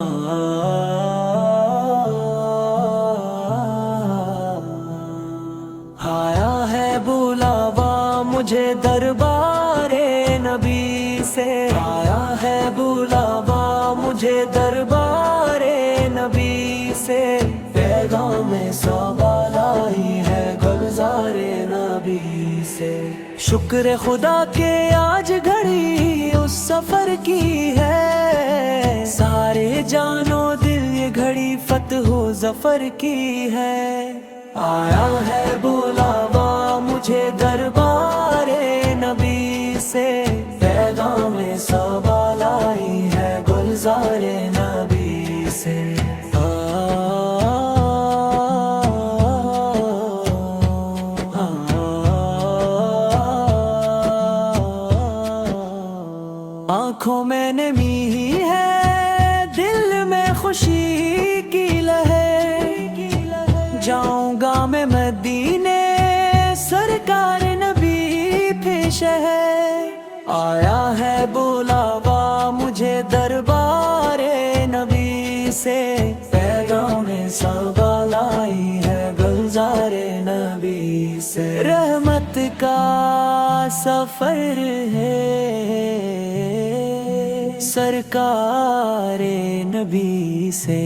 آیا ہے بلاوا مجھے دربارے نبی سے، آیا ہے بلاوا مجھے دربارے نبی سے، پیغام صبا لائی ہے گلزارے نبی سے۔ شکر خدا کہ آج گھڑی اس سفر کی ہے، سارے جان و دل یہ گھڑی فتح و ظفر کی ہے۔ آیا ہے بلاوا مجھے دربارے نبی سے، پیغام صبا لائی ہے گلزارے نبی سے۔ آنکھوں میں نمی ہے، دل میں خوشی کی لہر، جاؤں گا میں مدینے سرکار نبی پیش ہے۔ آیا ہے بلاوا مجھے دربارے نبی سے، پیغام صبا لائی ہے گلزارے نبی سے۔ رحمت کا سفر ہے سرکار نبی سے۔